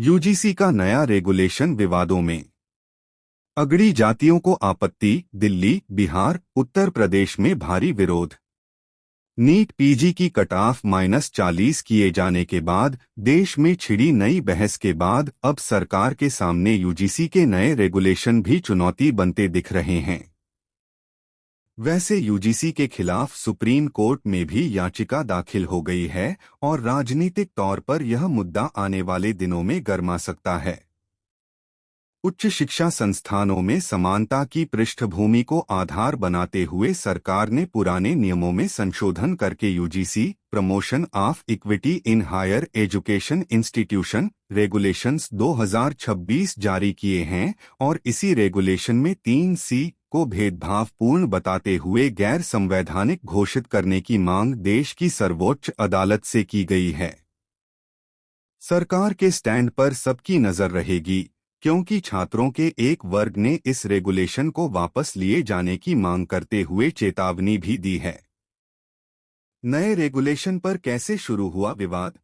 UGC का नया regulation विवादों में। अगड़ी जातियों को आपत्ति, दिल्ली, बिहार, उत्तर प्रदेश में भारी विरोध। नीट पीजी की कट ऑफ -40 किए जाने के बाद देश में छिड़ी नई बहस के बाद अब सरकार के सामने यूजीसी के नए रेगुलेशन भी चुनौती बनते दिख रहे हैं। वैसे यूजीसी के खिलाफ सुप्रीम कोर्ट में भी याचिका दाखिल हो गई है और राजनीतिक तौर पर यह मुद्दा आने वाले दिनों में गरमा सकता है। उच्च शिक्षा संस्थानों में समानता की पृष्ठभूमि को आधार बनाते हुए सरकार ने पुराने नियमों में संशोधन करके UGC promotion of equity in higher education institution regulations 2026 जारी किए हैं और इसी रेगुलेशन में 3C को भेदभावपूर्ण बताते हुए गैर संवैधानिक घोषित करने की मांग देश की सर्वोच्च अदालत से की गई है। सरकार के स्टैंड पर सबकी नजर रहेगी, क्योंकि छात्रों के एक वर्ग ने इस रेगुलेशन को वापस लिए जाने की मांग करते हुए चेतावनी भी दी है। नए रेगुलेशन पर कैसे शुरू हुआ विवाद?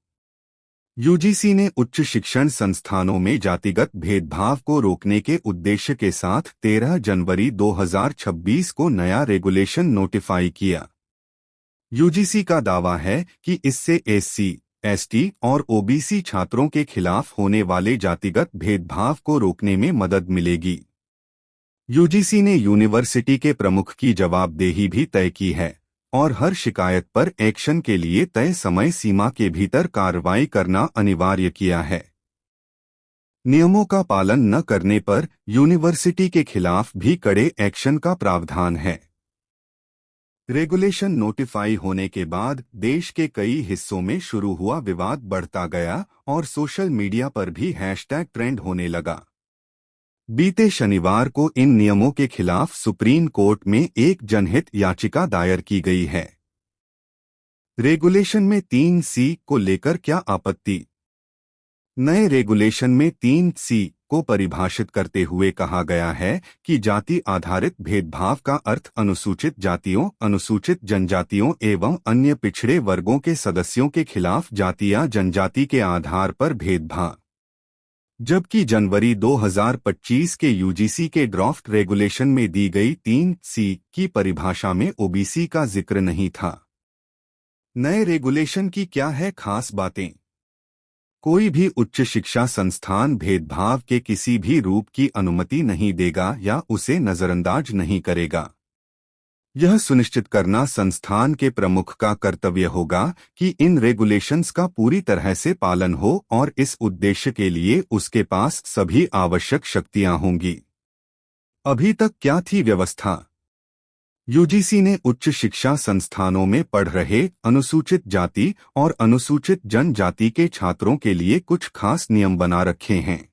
यूजीसी ने उच्च शिक्षण संस्थानों में जातिगत भेदभाव को रोकने के उद्देश्य के साथ 13 जनवरी 2026 को नया रेगुलेशन नोटिफाई किया। यूजीसी का दावा है कि इससे एससी, एसटी और ओबीसी छात्रों के खिलाफ होने वाले जातिगत भेदभाव को रोकने में मदद मिलेगी। यूजीसी ने यूनिवर्सिटी के प्रमुख की जवाबदेही भी तय की है और हर शिकायत पर एक्शन के लिए तय समय सीमा के भीतर कार्रवाई करना अनिवार्य किया है। नियमों का पालन न करने पर यूनिवर्सिटी के खिलाफ भी कड़े एक्शन का प्रावधान है। रेगुलेशन नोटिफाई होने के बाद देश के कई हिस्सों में शुरू हुआ विवाद बढ़ता गया और सोशल मीडिया पर भी हैशटैग ट्रेंड होने लगा। बीते शनिवार को इन नियमों के खिलाफ सुप्रीम कोर्ट में एक जनहित याचिका दायर की गई है। रेगुलेशन में 3C को लेकर क्या आपत्ति? नए रेगुलेशन में 3C को परिभाषित करते हुए कहा गया है कि जाति आधारित भेदभाव का अर्थ अनुसूचित जातियों, अनुसूचित जनजातियों एवं अन्य पिछड़े वर्गों के सदस्यों के खिलाफ जाति या जनजाति के आधार पर भेदभाव। जबकि जनवरी 2025 के यूजीसी के ड्राफ्ट रेगुलेशन में दी गई 3C की परिभाषा में ओबीसी का जिक्र नहीं था। नए रेगुलेशन की क्या है खास बातें? कोई भी उच्च शिक्षा संस्थान भेदभाव के किसी भी रूप की अनुमति नहीं देगा या उसे नजरअंदाज नहीं करेगा। यह सुनिश्चित करना संस्थान के प्रमुख का कर्तव्य होगा कि इन रेगुलेशंस का पूरी तरह से पालन हो और इस उद्देश्य के लिए उसके पास सभी आवश्यक शक्तियां होंगी। अभी तक क्या थी व्यवस्था? यूजीसी ने उच्च शिक्षा संस्थानों में पढ़ रहे अनुसूचित जाति और अनुसूचित जनजाति के छात्रों के लिए कुछ खास नियम बना रखे हैं।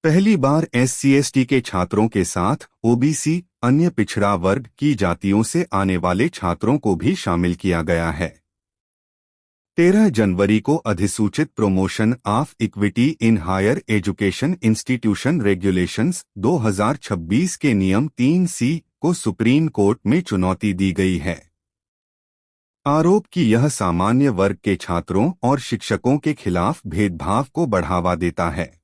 पहली बार SC/ST के छात्रों के साथ ओबीसी, अन्य पिछड़ा वर्ग की जातियों से आने वाले छात्रों को भी शामिल किया गया है। 13 जनवरी को अधिसूचित promotion of equity in higher education institution regulations 2026 के नियम 3C को सुप्रीम कोर्ट में चुनौती दी गई है। आरोप कि यह सामान्य वर्ग के छात्रों और शिक्षकों के खिलाफ भेदभाव को बढ़ावा देता है।